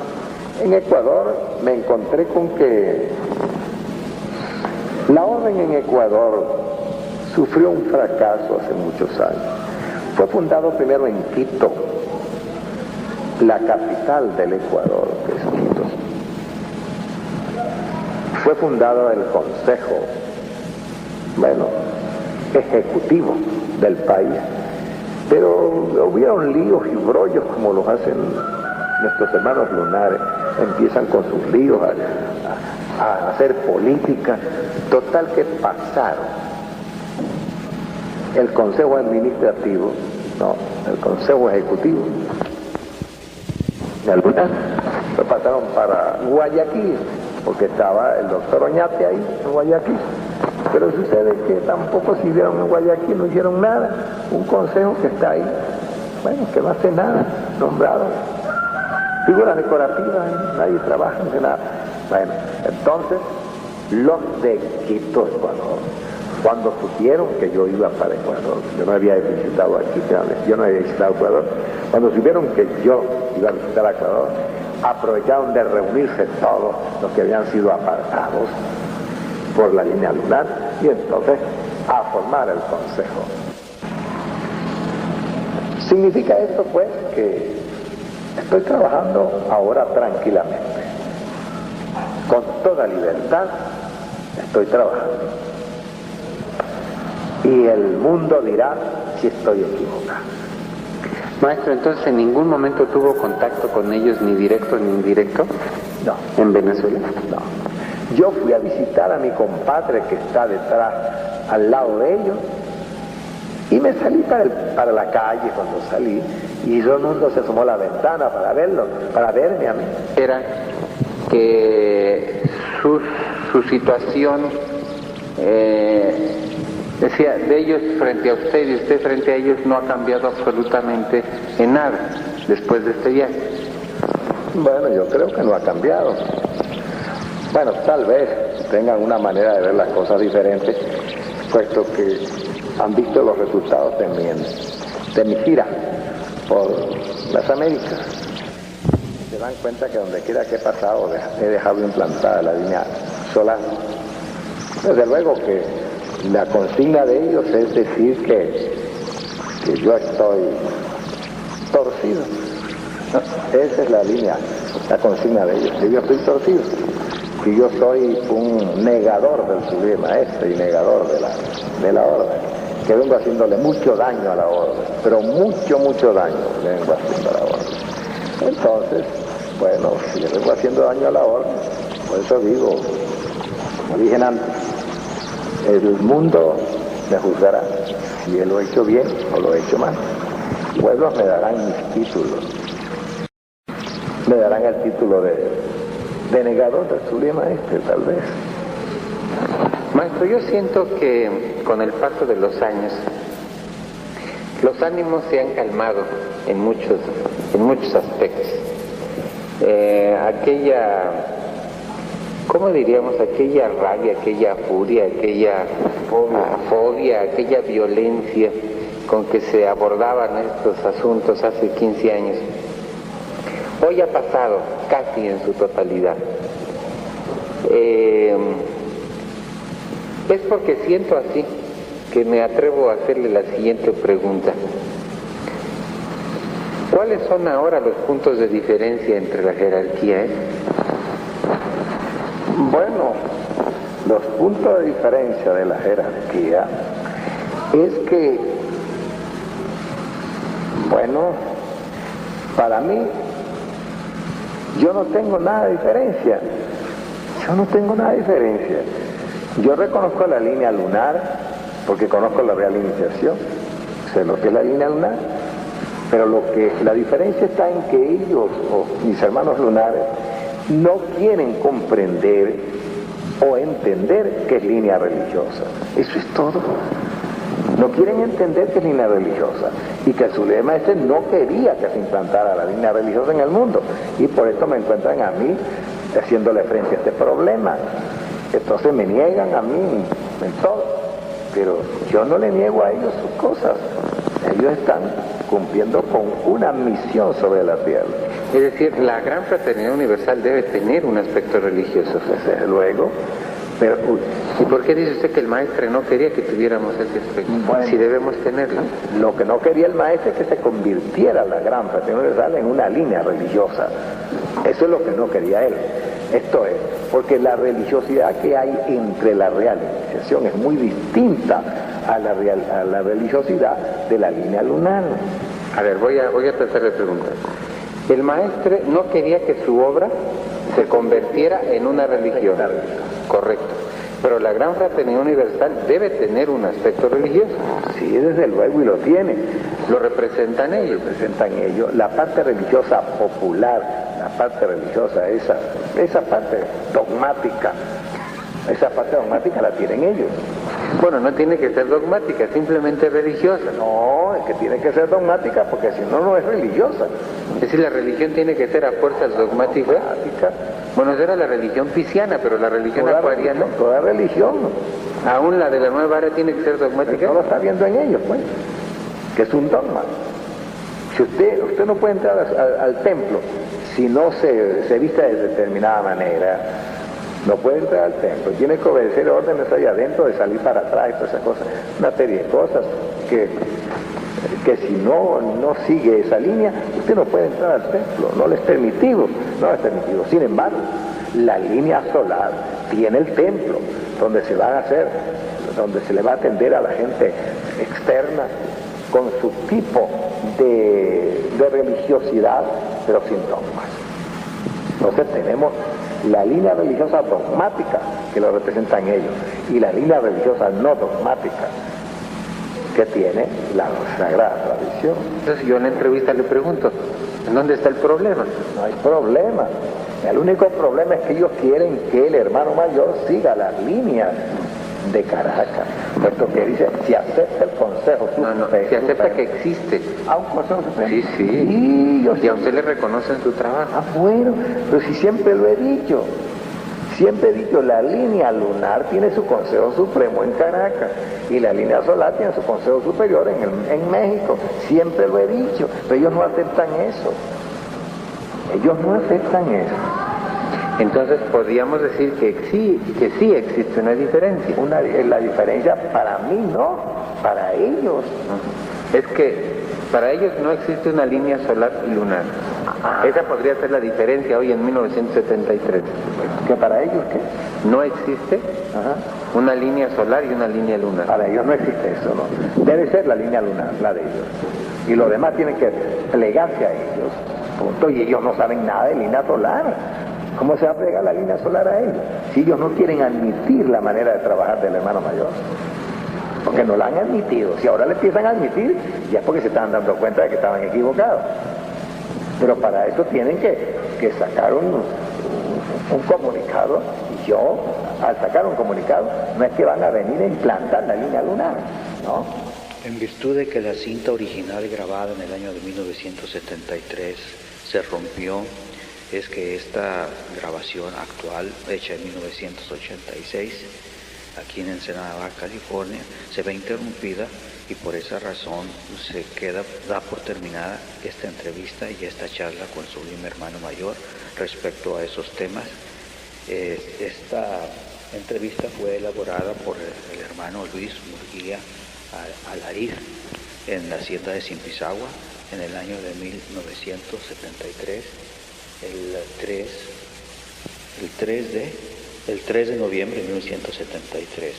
En Ecuador me encontré con que la orden en Ecuador sufrió un fracaso hace muchos años. Fue fundado primero en Quito, la capital del Ecuador, que es Quito. Fue fundado el Consejo, ejecutivo del país, pero hubieron líos y brollos como los hacen nuestros hermanos lunares. Empiezan con sus líos a hacer política. Total que pasaron el Consejo Administrativo, el Consejo Ejecutivo, de algunas lo pasaron para Guayaquil, porque estaba el doctor Oñate ahí en Guayaquil. Pero sucede que tampoco sirvieron en Guayaquil, no hicieron nada. Un consejo que está ahí, que no hace nada, nombrado figuras decorativas, nadie trabaja, no hace nada. Entonces, los de Quito, Ecuador, cuando supieron que yo iba para Ecuador, yo no había visitado aquí, yo no había visitado Ecuador, cuando supieron que yo iba a visitar a Ecuador, aprovecharon de reunirse todos los que habían sido apartados por la línea lunar y entonces a formar el consejo. Significa esto pues que estoy trabajando ahora tranquilamente, con toda libertad estoy trabajando y el mundo dirá si estoy equivocado. Maestro, entonces en ningún momento tuvo contacto con ellos, ni directo ni indirecto. No. ¿En Venezuela? No. Yo fui a visitar a mi compadre que está detrás, al lado de ellos, y me salí para la calle cuando salí, y todo el mundo se asomó a la ventana para verlo, para verme a mí. Era que su situación, decía, de ellos frente a usted y usted frente a ellos no ha cambiado absolutamente en nada después de este viaje. Bueno, yo creo que no ha cambiado. Bueno, tal vez tengan una manera de ver las cosas diferentes, puesto que han visto los resultados de mi gira por las Américas. Se dan cuenta que donde quiera que he pasado he dejado implantada la línea solar. Desde luego que la consigna de ellos es decir que yo estoy torcido. Esa es la línea, la consigna de ellos, que yo estoy torcido, que yo soy un negador del sublime maestro y negador de la orden. que vengo haciéndole mucho daño a la orden, pero mucho daño le vengo haciendo a la orden. Entonces, bueno, si le vengo haciendo daño a la orden, por eso digo, como dije antes, el mundo me juzgará si lo he hecho bien o lo he hecho mal. Pueblos me darán mis títulos, me darán el título de negador del Zulia Maestre, tal vez. Maestro, yo siento que con el paso de los años, los ánimos se han calmado en muchos aspectos. ¿Cómo diríamos? Aquella rabia, aquella furia, aquella fobia, aquella violencia con que se abordaban estos asuntos hace 15 años, hoy ha pasado casi en su totalidad. Es porque siento así que me atrevo a hacerle la siguiente pregunta. ¿Cuáles son ahora los puntos de diferencia entre la jerarquía? Bueno, los puntos de diferencia de la jerarquía es que, bueno, para mí, yo no tengo nada de diferencia. Yo reconozco la línea lunar porque conozco la real iniciación, sé lo que es la línea lunar, pero la diferencia está en que ellos, o mis hermanos lunares, no quieren comprender o entender qué es línea religiosa. Eso es todo. No quieren entender qué es línea religiosa y que el Zulia Maestre no quería que se implantara la línea religiosa en el mundo, y por esto me encuentran a mí haciéndole frente a este problema. Entonces me niegan a mí en todo, pero yo no le niego a ellos sus cosas. Ellos están cumpliendo con una misión sobre la tierra. Es decir, la Gran Fraternidad Universal debe tener un aspecto religioso. Desde luego, pero... ¿Y por qué dice usted que el maestre no quería que tuviéramos ese aspecto? Bueno, si debemos tenerlo. Lo que no quería el maestre es que se convirtiera la Gran Fraternidad Universal en una línea religiosa. Eso es lo que no quería él. Esto es, porque la religiosidad que hay entre la real iniciación es muy distinta a la religiosidad de la línea lunar. A ver, voy a tratar de preguntar. El maestre no quería que su obra se convirtiera en una religión. Correcto. Pero la Gran Fraternidad Universal debe tener un aspecto religioso. Sí, desde luego, y lo tiene. ¿Lo representan ellos? Lo representan ellos. La parte religiosa popular, la parte religiosa, esa parte dogmática, la tienen ellos. Bueno, no tiene que ser dogmática, simplemente religiosa. No, es que tiene que ser dogmática porque si no, no es religiosa. Es decir, la religión tiene que ser a fuerzas dogmáticas. Bueno, esa era la religión pisciana, pero la religión acuariana... Toda religión. Aún la de la nueva era tiene que ser dogmática. No lo está viendo en ellos, pues, que es un dogma. Si usted no puede entrar al templo si no se viste de determinada manera. No puede entrar al templo, tiene que obedecer órdenes ahí adentro de salir para atrás y todas esas cosas. Una serie de cosas que si no sigue esa línea, usted no puede entrar al templo, no le es permitido. Sin embargo, la línea solar tiene el templo donde se le va a atender a la gente externa con su tipo de religiosidad, pero sin dogmas. Entonces tenemos la línea religiosa dogmática, que lo representan ellos, y la línea religiosa no dogmática, que tiene la sagrada tradición. Entonces yo en la entrevista le pregunto, ¿en dónde está el problema? No hay problema. El único problema es que ellos quieren que el hermano mayor siga las líneas de Caracas. Esto que dice, si acepta el Consejo Supremo. No, si acepta que existe. ¿A un Consejo Supremo? Sí. Y a usted le reconocen su trabajo. Ah, bueno, pero si siempre lo he dicho. Siempre he dicho, la línea lunar tiene su Consejo Supremo en Caracas y la línea solar tiene su Consejo Superior en México. Siempre lo he dicho, pero ellos no aceptan eso. Entonces podríamos decir que sí existe una diferencia. La diferencia para mí no, para ellos. Es que Para ellos no existe una línea solar y lunar. Esa podría ser la diferencia hoy en 1973. ¿Que para ellos qué? No existe una línea solar y una línea lunar. Para ellos no existe eso, ¿no? Debe ser la línea lunar, la de ellos. Y los demás tienen que plegarse a ellos, punto. Y ellos no saben nada de línea solar. ¿Cómo se va a plegar la línea solar a ellos? Si ellos no quieren admitir la manera de trabajar del hermano mayor. Porque no la han admitido. Si ahora le empiezan a admitir, ya es porque se están dando cuenta de que estaban equivocados. Pero para eso tienen que sacar un comunicado. Y yo, al sacar un comunicado, no es que van a venir a implantar la línea lunar, ¿no? En virtud de que la cinta original grabada en el año de 1973 se rompió, es que esta grabación actual, hecha en 1986, aquí en Ensenada, Baja California, se ve interrumpida y por esa razón da por terminada esta entrevista y esta charla con Sublime Hermano Mayor respecto a esos temas. Esta entrevista fue elaborada por el hermano Luis Murguía Alair en la hacienda de Simpisagua en el año de 1973, el 3 de noviembre de 1973.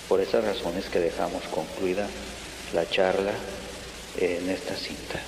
Por esas razones que dejamos concluida la charla en esta cinta.